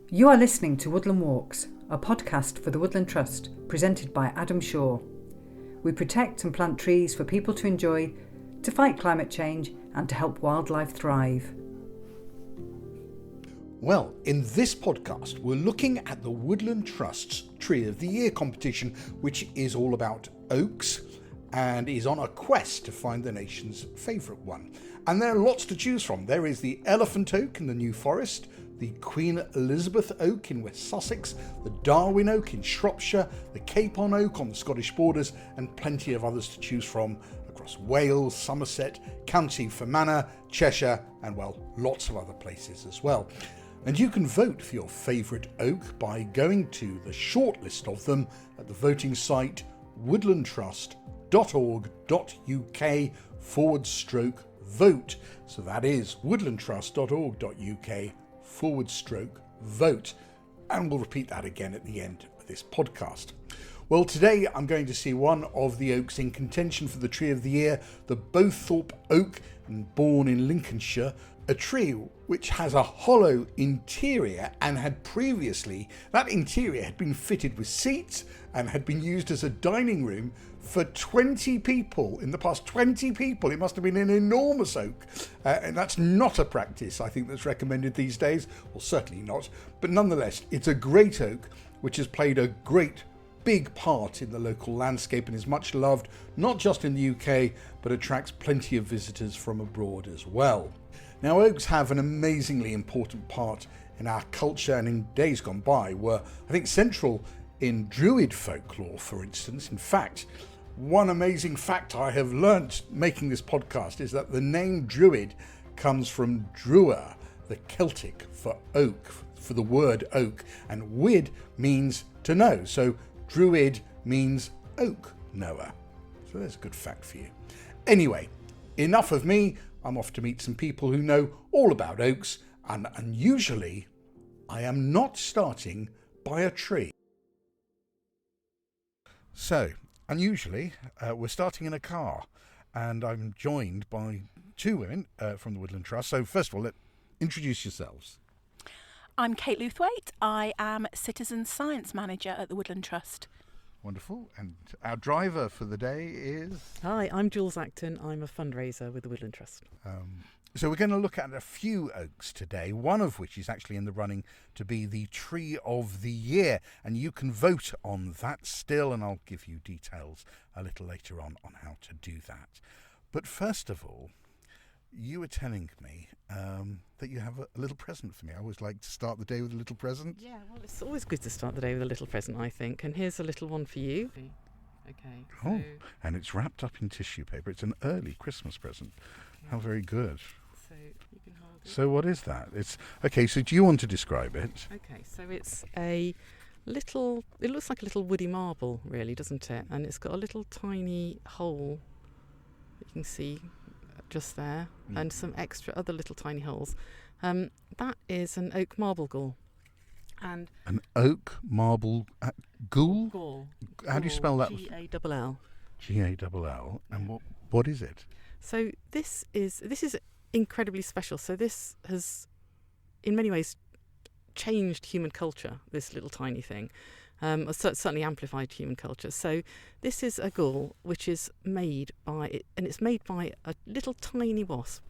You are listening to Woodland Walks, a podcast for the Woodland Trust, presented by Adam Shaw. We protect and plant trees for people to enjoy, to fight climate change and to help wildlife thrive. Well, in this podcast, we're looking at the Woodland Trust's Tree of the Year competition, which is all about oaks and is on a quest to find the nation's favourite one. And there are lots to choose from. There is the elephant oak in the New Forest, the Queen Elizabeth oak in West Sussex, the Darwin oak in Shropshire, the Capon oak on the Scottish borders, and plenty of others to choose from across Wales, Somerset, County Fermanagh, Cheshire, and well, lots of other places as well. And you can vote for your favourite oak by going to the shortlist of them at the voting site woodlandtrust.org.uk/vote. So that is woodlandtrust.org.uk/vote. And we'll repeat that again at the end of this podcast. Well, today I'm going to see one of the oaks in contention for the Tree of the Year, the Bowthorpe Oak, born in Lincolnshire, a tree which has a hollow interior and that interior had been fitted with seats and had been used as a dining room for 20 people in the past. 20 people. It must have been an enormous oak. And that's not a practice, I think, that's recommended these days. Well, certainly not. But nonetheless, it's a great oak which has played a great big part in the local landscape and is much loved, not just in the UK, but attracts plenty of visitors from abroad as well. Now, oaks have an amazingly important part in our culture and in days gone by were, I think, central in Druid folklore, for instance. In fact, one amazing fact I have learnt making this podcast is that the name Druid comes from Drua, the Celtic for oak, for the word oak, and wid means to know. So Druid means oak knower. So there's a good fact for you. Anyway, enough of me. I'm off to meet some people who know all about oaks, and unusually, I am not starting by a tree. So, unusually, we're starting in a car, and I'm joined by two women from the Woodland Trust. So, first of all, introduce yourselves. I'm Kate Luthwaite. I am Citizen Science Manager at the Woodland Trust. Wonderful. And our driver for the day is... Hi, I'm Jules Acton. I'm a fundraiser with the Woodland Trust. So we're going to look at a few oaks today, one of which is actually in the running to be the Tree of the Year. And you can vote on that still, and I'll give you details a little later on how to do that. But first of all, you were telling me that you have a little present for me. I always like to start the day with a little present. Yeah, well, it's always good to start the day with a little present, I think. And here's a little one for you. Okay. Oh, and it's wrapped up in tissue paper. It's an early Christmas present. Yeah. How very good. So you can hold it. So what is that? It's okay. So do you want to describe it? Okay. So it's a little. It looks like a little woody marble, really, doesn't it? And it's got a little tiny hole that you can see just there, and some extra other little tiny holes. That is an oak marble gall. And an oak marble gall? Gall. How do you spell that? G-A-L-L. G-A-L-L. And what is it? So this is incredibly special. So this has, in many ways, changed human culture, this little tiny thing. Certainly amplified human culture. So this is a gall which is made by a little tiny wasp,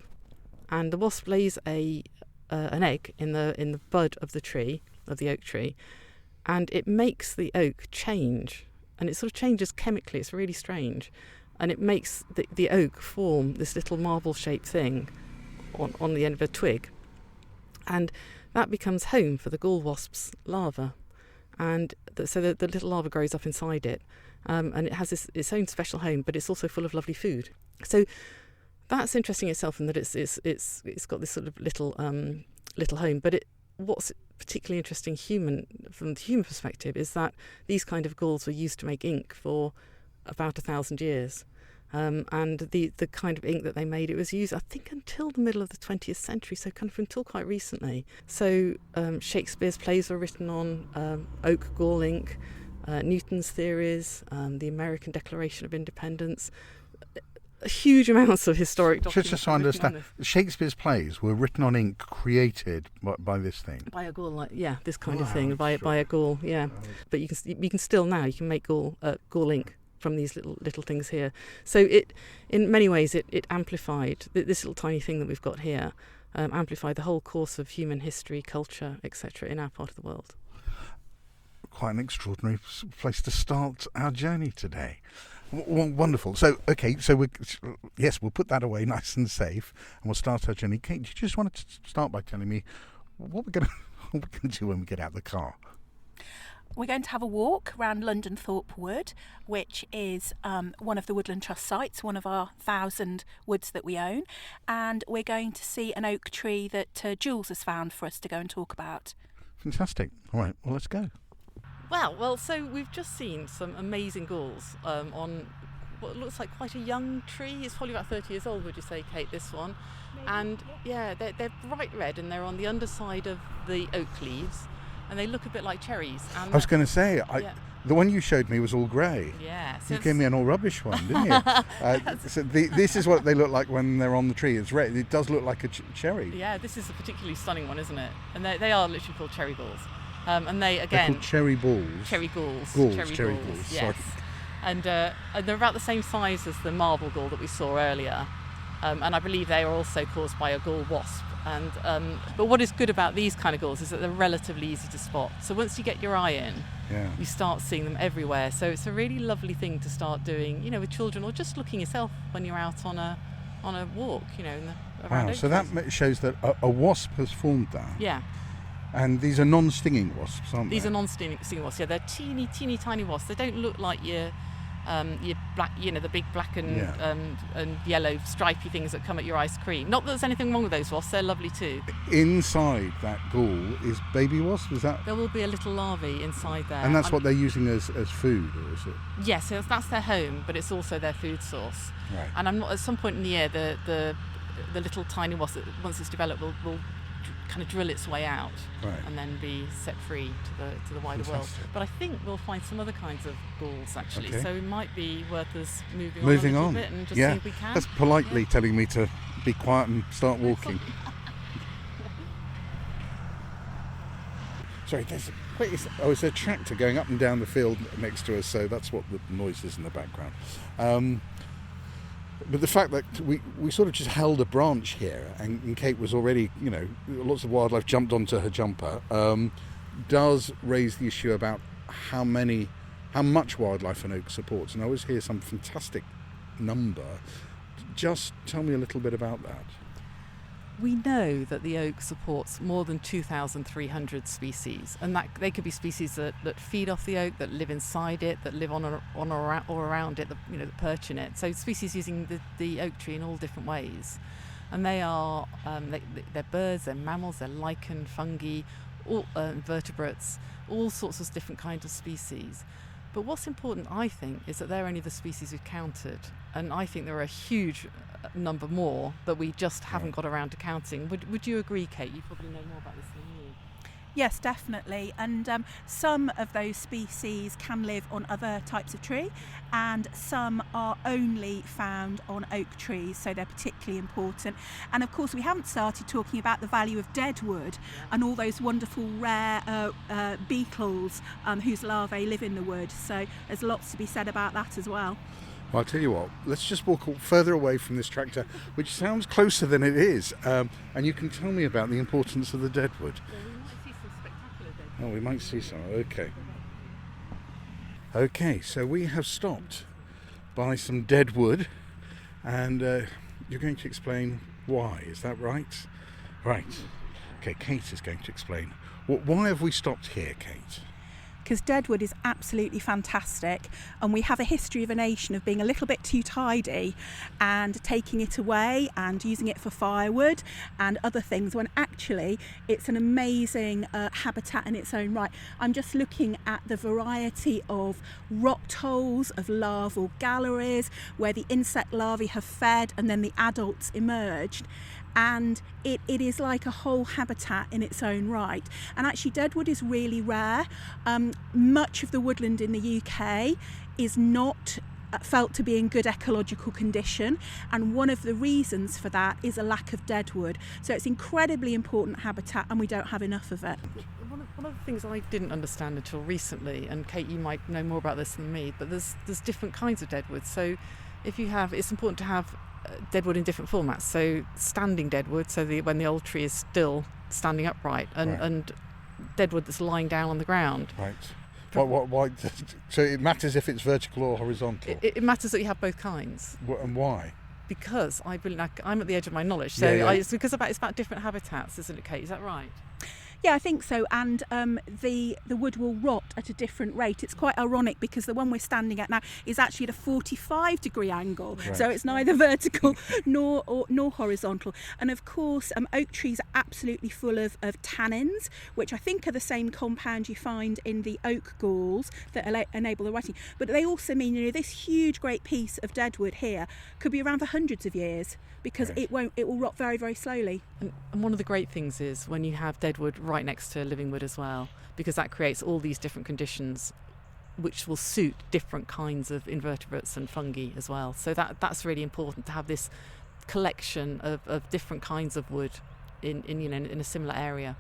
and the wasp lays an egg in the bud of the tree, of the oak tree, and it makes the oak change, and it sort of changes chemically. It's really strange, and it makes the oak form this little marble-shaped thing on the end of a twig, and that becomes home for the gall wasp's larva. And so the little larva grows up inside it, and it has its own special home, but it's also full of lovely food. So that's interesting itself in that it's got this sort of little home. But what's particularly interesting from the human perspective is that these kind of galls were used to make ink for about 1,000 years. And the kind of ink that they made, it was used, I think, until the middle of the 20th century, so kind of until quite recently. So Shakespeare's plays were written on oak gall ink, Newton's theories, the American Declaration of Independence. huge amounts of historic documents. Just so I understand, Shakespeare's plays were written on ink, created by this thing. By a Gaul, this kind of thing. By a Gaul, yeah. But you can still now you can make Gaul ink from these little things here. So it, in many ways, it amplified this little tiny thing that we've got here. Amplified the whole course of human history, culture, etc. in our part of the world. Quite an extraordinary place to start our journey today. Wonderful. So, okay, so we'll put that away nice and safe, and we'll start our journey. Kate, do you just want to start by telling me what we're going to do when we get out of the car? We're going to have a walk around Londonthorpe Wood, which is one of the Woodland Trust sites, one of our 1,000 woods that we own, and we're going to see an oak tree that Jules has found for us to go and talk about. Fantastic. All right, well, let's go. Well, so we've just seen some amazing galls on what looks like quite a young tree. It's probably about 30 years old, would you say, Kate, this one? Maybe, and they're bright red, and they're on the underside of the oak leaves, and they look a bit like cherries. And I was going to say, the one you showed me was all grey. Yeah. So you gave me an all rubbish one, didn't you? So this is what they look like when they're on the tree. It's red. It does look like a cherry. Yeah, this is a particularly stunning one, isn't it? And they are literally called cherry galls. And they, again... They're called cherry balls. Cherry galls. Cherry galls, yes. Sorry. And they're about the same size as the marble gall that we saw earlier. And I believe they are also caused by a gall wasp. And but what is good about these kind of galls is that they're relatively easy to spot. So once you get your eye in, you start seeing them everywhere. So it's a really lovely thing to start doing, with children, or just looking yourself when you're out on a walk, around. Wow, so that shows that a wasp has formed there. Yeah. And these are non-stinging wasps, aren't they? These are non-stinging wasps. Yeah, they're teeny tiny wasps. They don't look like your black, the big black and yellow stripy things that come at your ice cream. Not that there's anything wrong with those wasps. They're lovely too. Inside that gall is baby wasp. Is that? There will be a little larvae inside there. And that's what they're using as food, or is it? Yes, that's their home, but it's also their food source. Right. And at some point in the year, the little tiny wasp, once it's developed, will kind of drill its way out, and then be set free to the wider world. But I think we'll find some other kinds of galls actually. Okay. So it might be worth us moving on a little bit and just see if we can. That's politely telling me to be quiet and start walking. Sorry, there's a tractor going up and down the field next to us, so that's what the noise is in the background. But the fact that we sort of just held a branch here, and Kate was already, lots of wildlife jumped onto her jumper, does raise the issue about how much wildlife an oak supports. And I always hear some fantastic number. Just tell me a little bit about that. We know that the oak supports more than 2,300 species, and that they could be species that feed off the oak, that live inside it, that live on or around it, that perch in it. So species using the oak tree in all different ways. And they are they're birds, they're mammals, they're lichen, fungi, all vertebrates, all sorts of different kinds of species. But what's important, I think, is that they're only the species we've counted, and I think there are a huge number more that we just haven't got around to counting. Would you agree, Kate? You probably know more about this than me. Yes, definitely. And some of those species can live on other types of tree, and some are only found on oak trees, so they're particularly important. And of course, we haven't started talking about the value of deadwood and all those wonderful rare beetles whose larvae live in the wood. So there's lots to be said about that as well. Well, I'll tell you what, let's just walk further away from this tractor, which sounds closer than it is, and you can tell me about the importance of the deadwood. Oh, we might see some. Okay. Okay, so we have stopped by some deadwood, and you're going to explain why. Is that right? Right. Okay, Kate is going to explain. Why have we stopped here, Kate? Because deadwood is absolutely fantastic, and we have a history of a nation of being a little bit too tidy and taking it away and using it for firewood and other things, when actually it's an amazing habitat in its own right. I'm just looking at the variety of rock holes, of larval galleries where the insect larvae have fed and then the adults emerged. And it is like a whole habitat in its own right. And actually deadwood is really rare. Much of the woodland in the UK is not felt to be in good ecological condition, and one of the reasons for that is a lack of deadwood. So it's incredibly important habitat, and we don't have enough of it. One of the things I didn't understand until recently, and Kate, you might know more about this than me, but there's different kinds of deadwood. So it's important to have deadwood in different formats. So standing deadwood, so when the old tree is still standing upright, and deadwood that's lying down on the ground. Right. Why? So it matters if it's vertical or horizontal? It matters that you have both kinds. And why? Because I'm at the edge of my knowledge. So it's because it's about different habitats, isn't it, Kate? Is that right? Yeah, I think so. And the wood will rot at a different rate. It's quite ironic because the one we're standing at now is actually at a 45-degree angle. Right. So it's neither vertical nor horizontal. And of course, oak trees are absolutely full of tannins, which I think are the same compound you find in the oak galls that enable the rotting. But they also mean, this huge, great piece of deadwood here could be around for hundreds of years, because it will rot very, very slowly. And one of the great things is when you have deadwood right next to living wood as well, because that creates all these different conditions which will suit different kinds of invertebrates and fungi as well. So that's really important, to have this collection of different kinds of wood in a similar area.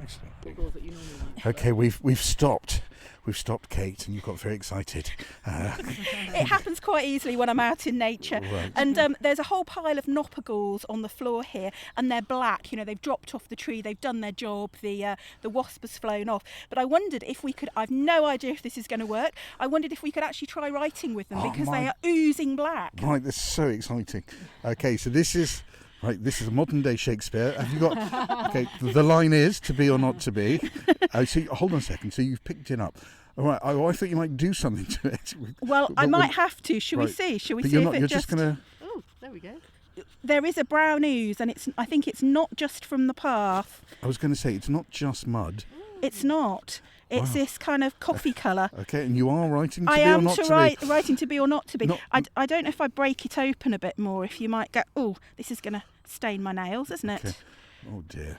Excellent. Okay, we've stopped. We've stopped, Kate, and you got very excited. It happens quite easily when I'm out in nature. Right. And there's a whole pile of noppergulls on the floor here, and they're black. They've dropped off the tree, they've done their job, the wasp has flown off. But I wondered if we could, I've no idea if this is going to work, I wondered if we could actually try writing with them, because they are oozing black. Right, that's so exciting. Okay, so this is a modern day Shakespeare. Have you got? Okay, the line is to be or not to be. So hold on a second. So you've picked it up. All right. I thought you might do something to it. Well, I might have to. Shall we see? Shall we see if you're just going to. Oh, there we go. There is a brown ooze, and I think it's not just from the path. I was going to say it's not just mud. It's not. It's this kind of coffee colour. Okay, and you are writing to be or not to be? Writing to be or not to be. I don't know if I break it open a bit more, if you might go, oh, this is going to stain my nails, isn't it? Okay. Oh dear.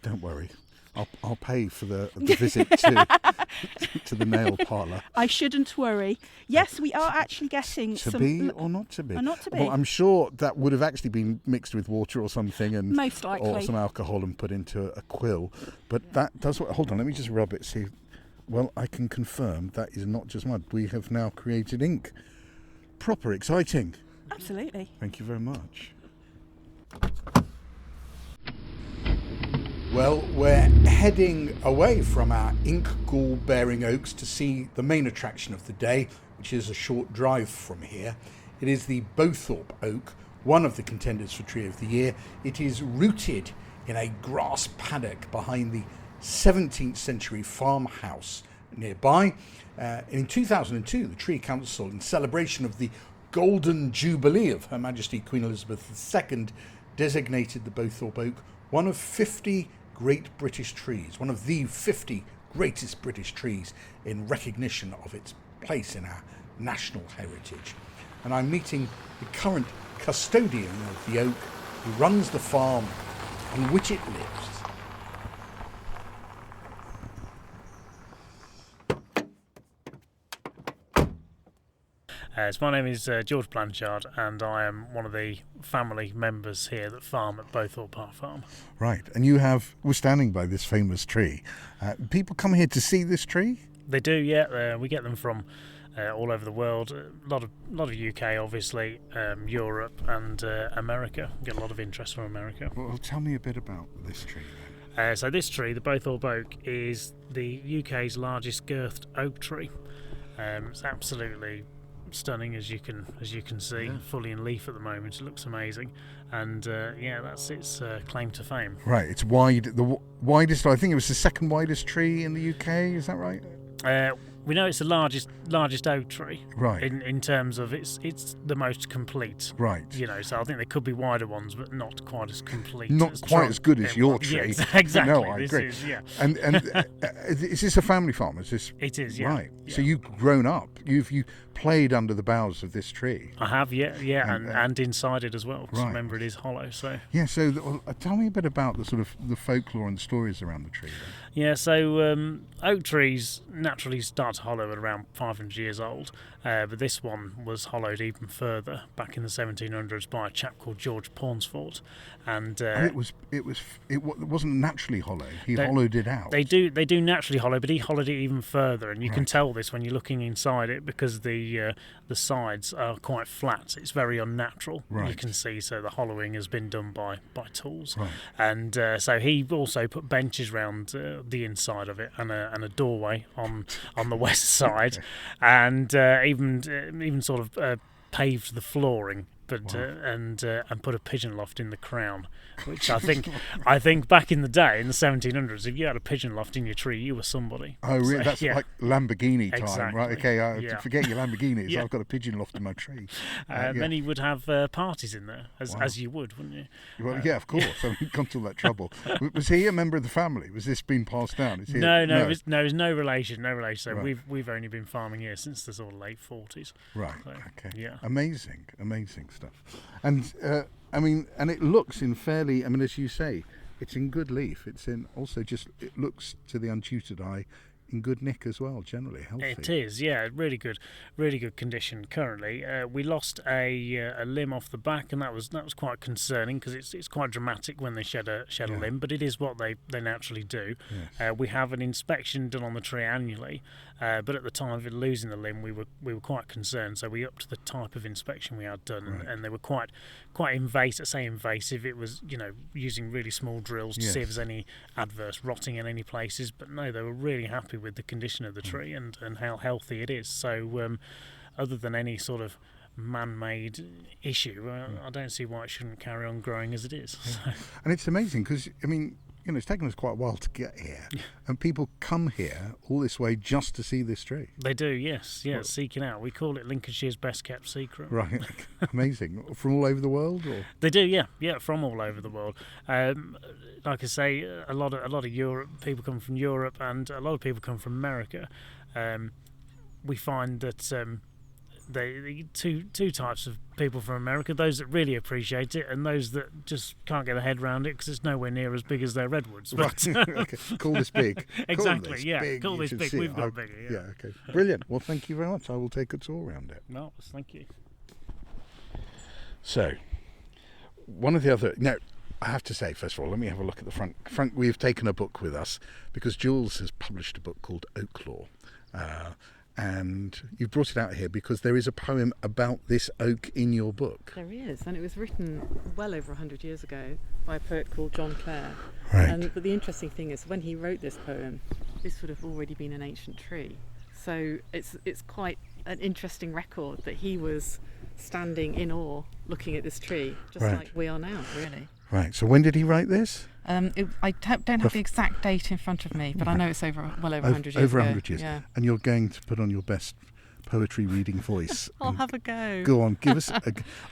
Don't worry. I'll pay for the visit to the nail parlour. I shouldn't worry. Yes, we are actually getting to some... be or not to be? Or not to be. Well, I'm sure that would have actually been mixed with water or something, and most likely, or some alcohol and put into a quill. But that does what... Hold on, let me just rub it, see... Well, I can confirm that is not just mud. We have now created ink. Proper exciting. Absolutely. Thank you very much. Well, we're heading away from our ink gall-bearing oaks to see the main attraction of the day, which is a short drive from here. It is the Bowthorpe Oak, one of the contenders for Tree of the Year. It is rooted in a grass paddock behind the 17th century farmhouse nearby. In 2002, the Tree Council, in celebration of the Golden Jubilee of Her Majesty Queen Elizabeth II, designated the Bowthorpe Oak one of 50 great British trees, one of the 50 greatest British trees, in recognition of its place in our national heritage. And I'm meeting the current custodian of the oak, who runs the farm on which it lives. So my name is George Blanchard, and I am one of the family members here that farm at Bowthorpe Park Farm. Right, and we're standing by this famous tree. People come here to see this tree? They do, yeah. We get them from all over the world. A lot of UK, obviously, Europe and America. We get a lot of interest from America. Well, tell me a bit about this tree then. So this tree, the Bowthorpe Oak, is the UK's largest girthed oak tree. It's absolutely stunning, as you can see, fully in leaf at the moment. It looks amazing, and that's its claim to fame. Right, it's wide, the widest. I think it was the second widest tree in the UK. Is that right? We know it's the largest oak tree. Right. In terms of it's the most complete. Right. So I think there could be wider ones, but not quite as complete. Not quite as good as your tree. Yes, exactly. No, I agree. And is this a family farm? Is this? It is. Yeah. Right. Yeah. So you've grown up. You played under the boughs of this tree. I have. Yeah. And inside it as well. Right. Remember, it is hollow. So. Yeah. So tell me a bit about the sort of the folklore and the stories around the tree. Then. Yeah. So oak trees naturally start started to hollow at around 500 years old, but this one was hollowed even further back in the 1700s by a chap called George Pauncefort, and it wasn't naturally hollow. He hollowed it out. They do naturally hollow, but he hollowed it even further, and you can tell this when you're looking inside it because the sides are quite flat. It's very unnatural. Right. You can see, so the hollowing has been done by tools, Right. and so he also put benches round the inside of it and a doorway on the west side, and even sort of paved the flooring. But and put a pigeon loft in the crown, which I think back in the day in the 1700s, if you had a pigeon loft in your tree, you were somebody. Oh, really? So, That's like Lamborghini time, exactly. right? Okay, forget your Lamborghinis. Yeah. I've got a pigeon loft in my tree. Then he would have parties in there, as you would, wouldn't you? Well, yeah, of course. I mean, gone to all that trouble. Was he a member of the family? Was this being passed down? Is he No, there's no relation. So Right. we've only been farming here since the sort of late 40s. Right. So, Okay. yeah. Amazing stuff. And and it looks in fairly. I mean, as you say, it's in good leaf. It's in also just. It looks to the untutored eye in good nick as well. Generally healthy. It is, yeah, really good condition currently. We lost a limb off the back, and that was quite concerning because it's quite dramatic when they shed a limb, but it is what they naturally do. Yes. We have an inspection done on the tree annually, but at the time of it losing the limb, we were quite concerned, so we upped the type of inspection we had done, Right. and they were quite invasive. I say invasive, it was using really small drills to see if there's any adverse rotting in any places, but no, they were really happy with the condition of the tree and how healthy it is. So other than any sort of man-made issue, I don't see why it shouldn't carry on growing as it is. Yeah. And it's amazing because I mean, it's taken us quite a while to get here, and people come here all this way just to see this tree. They do, yes, seeking out. We call it Lincolnshire's best kept secret. Right, amazing. From all over the world, or they do, yeah, from all over the world. Like I say, a lot of Europe people come from Europe, and a lot of people come from America. We find that the two types of people from America: those that really appreciate it, and those that just can't get their head around it because it's nowhere near as big as their redwoods. Right. Okay. Call this big. Exactly. Call this big. We've got bigger. Yeah. Okay. Brilliant. Well, thank you very much. I will take a tour around it. No, thank you. So, one of the other now. I have to say, first of all, let me have a look at the front. Frank, we've taken a book with us because Jules has published a book called Folklore. And you've brought it out here because there is a poem about this oak in your book. There is, and it was written well over 100 years ago by a poet called John Clare. Right. But the interesting thing is, when he wrote this poem, this would have already been an ancient tree. So it's quite an interesting record that he was standing in awe looking at this tree, just Right. like we are now, really. Right. So when did he write this? I don't have the exact date in front of me, but I know it's well over 100 years Over ago. 100 years. Yeah. And you're going to put on your best poetry reading voice. I'll have a go. Go on, give us I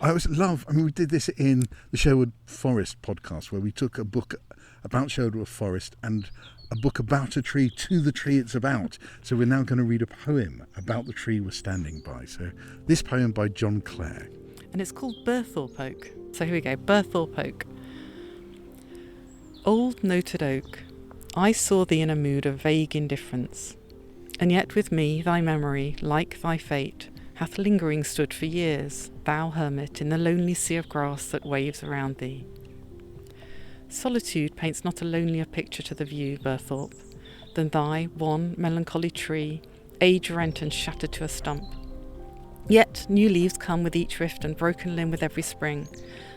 always love, we did this in the Sherwood Forest podcast where we took a book about Sherwood Forest and a book about a tree to the tree it's about. So we're now going to read a poem about the tree we're standing by. So this poem by John Clare. And it's called Bowthorpe Oak. So here we go, Bowthorpe Oak. Old noted oak, I saw thee in a mood of vague indifference, and yet with me thy memory, like thy fate, hath lingering stood for years, thou hermit in the lonely sea of grass that waves around thee. Solitude paints not a lonelier picture to the view, Bowthorpe, than thy wan, melancholy tree, age-rent and shattered to a stump. Yet new leaves come with each rift and broken limb with every spring,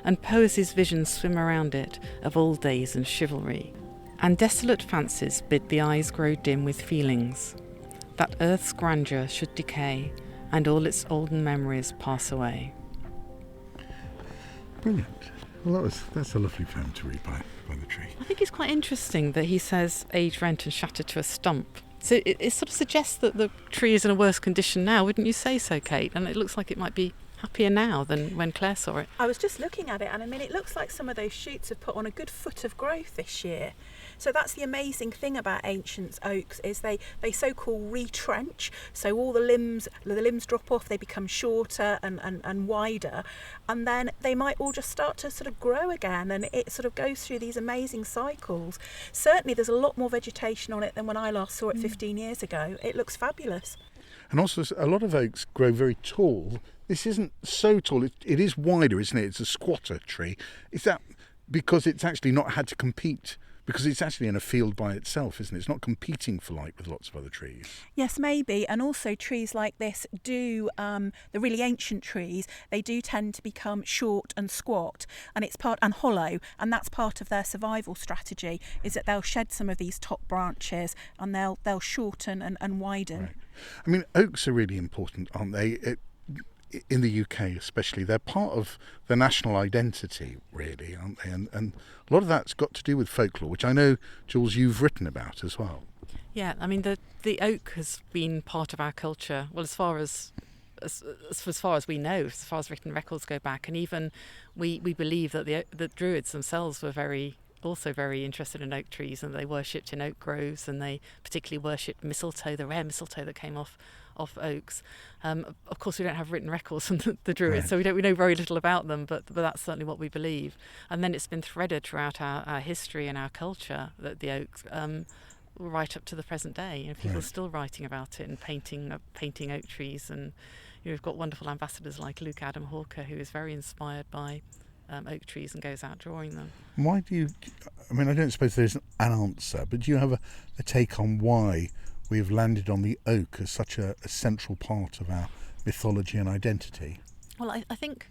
and poesy's visions swim around it of old days and chivalry. And desolate fancies bid the eyes grow dim with feelings, that earth's grandeur should decay, and all its olden memories pass away. Brilliant. Well, that's a lovely poem to read by the tree. I think it's quite interesting that he says age rent and shattered to a stump. So it sort of suggests that the tree is in a worse condition now, wouldn't you say so, Kate? And it looks like it might be happier now than when Claire saw it. I was just looking at it, and I mean, it looks like some of those shoots have put on a good foot of growth this year. So that's the amazing thing about ancient oaks, is they so-called retrench. So all the limbs drop off, they become shorter and wider, and then they might all just start to sort of grow again, and it sort of goes through these amazing cycles. Certainly there's a lot more vegetation on it than when I last saw it 15 years ago. It looks fabulous. And also, a lot of oaks grow very tall. This isn't so tall. It is wider, isn't it? It's a squatter tree. Is that because it's actually not had to compete? Because it's actually in a field by itself, isn't it? It's not competing for light with lots of other trees. Yes, maybe. And also trees like this do, the really ancient trees, they do tend to become short and squat, and hollow, and that's part of their survival strategy, is that they'll shed some of these top branches and they'll shorten and widen. Right. I mean, oaks are really important, aren't they? In the UK especially, they're part of the national identity, really, aren't they? And a lot of that's got to do with folklore, which I know, Jules, you've written about as well. Yeah, I mean, the oak has been part of our culture, well, as far as we know, as far as written records go back. And even we believe that the Druids themselves were also very interested in oak trees, and they worshipped in oak groves, and they particularly worshipped mistletoe, the rare mistletoe that came off oaks. Of course, we don't have written records from the Druids, right. So we know very little about them, but that's certainly what we believe. And then it's been threaded throughout our history and our culture, that the oaks, right up to the present day. You know, people are still writing about it and painting oak trees, and we've got wonderful ambassadors like Luke Adam Hawker, who is very inspired by oak trees and goes out drawing them. Why do you? I mean, I don't suppose there's an answer, but do you have a take on why we have landed on the oak as such a central part of our mythology and identity? Well, I think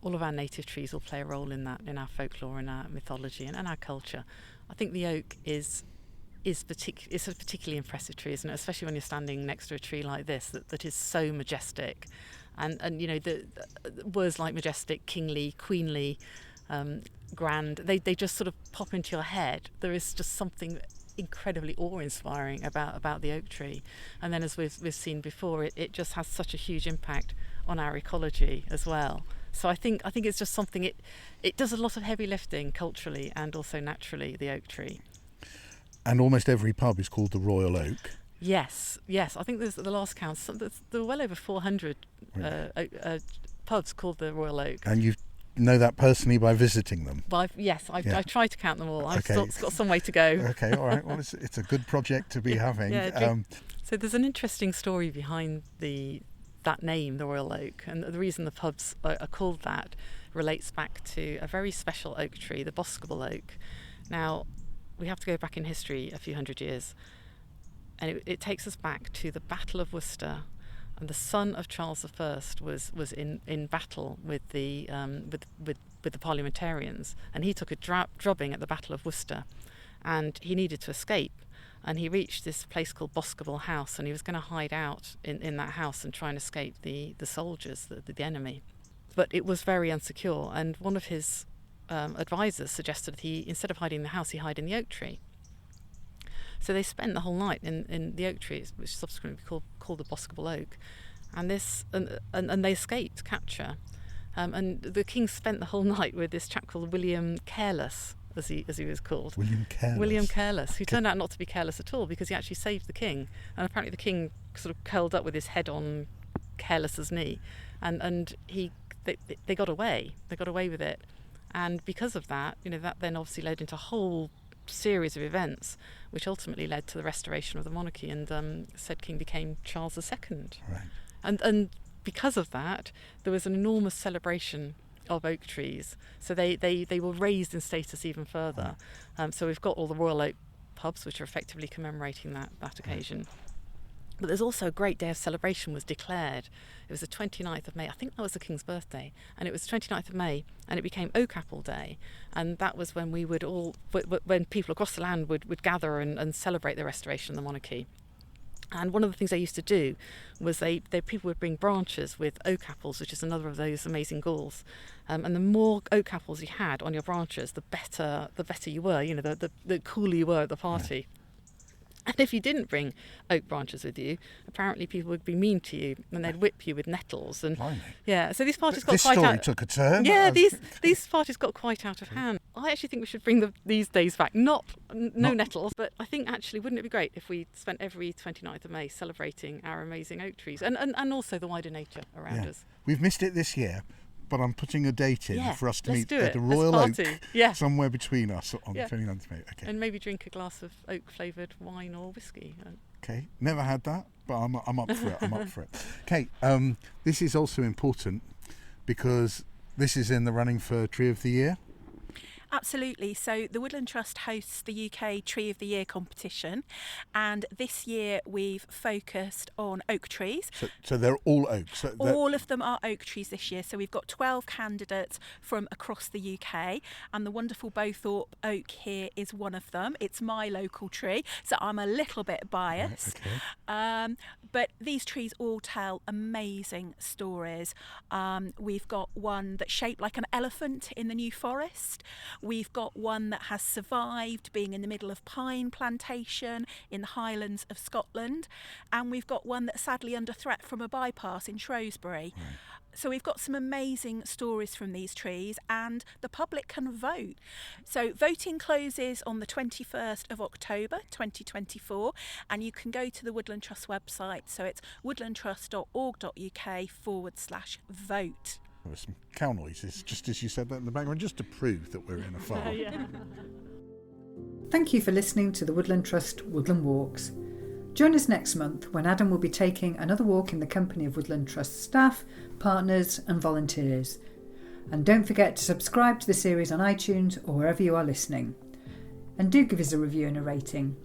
all of our native trees will play a role in that, in our folklore and our mythology and our culture. I think the oak is a particularly impressive tree, isn't it? Especially when you're standing next to a tree like this that is so majestic, and you know, the words like majestic, kingly, queenly, grand, they just sort of pop into your head. There is just something incredibly awe-inspiring about the oak tree, and then as we've seen before, it just has such a huge impact on our ecology as well. So I think it's just something, it does a lot of heavy lifting culturally and also naturally, the oak tree. And almost every pub is called the Royal Oak. Yes. I think there's the last count. There were well over 400 pubs called the Royal Oak. And you know that personally by visiting them? Well, I try to count them all. I've got some way to go. Okay, all right. Well, it's a good project to be having. Yeah, so there's an interesting story behind that name, the Royal Oak, and the reason the pubs are called that relates back to a very special oak tree, the Boscobel Oak. Now, we have to go back in history a few hundred years, and it takes us back to the Battle of Worcester, and the son of Charles I was in battle with the parliamentarians, and he took a drubbing at the Battle of Worcester, and he needed to escape, and he reached this place called Boscobel House, and he was going to hide out in that house and try and escape the soldiers, the enemy, but it was very insecure, and one of his advisors suggested that he, instead of hiding in the house, he hide in the oak tree. So they spent the whole night in the oak tree, which subsequently called the Boscobel Oak, and they escaped capture. And the king spent the whole night with this chap called William Careless, as he was called. William Careless, who turned out not to be careless at all, because he actually saved the king. And apparently the king sort of curled up with his head on Careless's knee, and they got away. They got away with it. And because of that, that then obviously led into a whole series of events, which ultimately led to the restoration of the monarchy, and said king became Charles II. Right. And because of that, there was an enormous celebration of oak trees. So they were raised in status even further. So we've got all the Royal Oak pubs, which are effectively commemorating that occasion. But there's also a great day of celebration was declared. It was the 29th of May. I think that was the King's birthday. And it was the 29th of May, and it became Oak Apple Day. And that was when we would when people across the land would gather and celebrate the restoration of the monarchy. And one of the things they used to do was people would bring branches with oak apples, which is another of those amazing galls. And the more oak apples you had on your branches, the better you were. The cooler you were at the party. Yeah. And if you didn't bring oak branches with you, apparently people would be mean to you, and they'd whip you with nettles. And Blimey. yeah, so these parties got this quite story out. took a turn. Yeah, these parties got quite out of hand. I actually think we should bring these days back. No Not- nettles, but I think actually, wouldn't it be great if we spent every 29th of May celebrating our amazing oak trees and also the wider nature around us? We've missed it this year, but I'm putting a date in Yeah, for us to let's meet do at it. the Let's Royal Oak, party. Yeah. somewhere between us on Yeah. the 29th of May. Okay. And maybe drink a glass of oak-flavoured wine or whiskey. Okay. Never had that, but I'm up for it. I'm up for it. Kate, this is also important because this is in the running for Tree of the Year. Absolutely. So the Woodland Trust hosts the UK Tree of the Year competition, and this year we've focused on oak trees. So they're all oaks. So All of them are oak trees this year. So we've got 12 candidates from across the UK, and the wonderful Bowthorpe Oak here is one of them. It's my local tree, so I'm a little bit biased. Right, okay. But these trees all tell amazing stories. We've got one that's shaped like an elephant in the New Forest. We've got one that has survived being in the middle of pine plantation in the Highlands of Scotland. And we've got one that's sadly under threat from a bypass in Shrewsbury. Right. So we've got some amazing stories from these trees, and the public can vote. So voting closes on the 21st of October 2024, and you can go to the Woodland Trust website. So it's woodlandtrust.org.uk/vote. There were some cow noises, just as you said that in the background, just to prove that we're in a farm. Thank you for listening to the Woodland Trust Woodland Walks. Join us next month when Adam will be taking another walk in the company of Woodland Trust staff, partners and volunteers. And don't forget to subscribe to the series on iTunes or wherever you are listening. And do give us a review and a rating.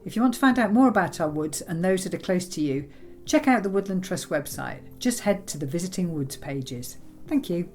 If you want to find out more about our woods and those that are close to you, check out the Woodland Trust website. Just head to the Visiting Woods pages. Thank you.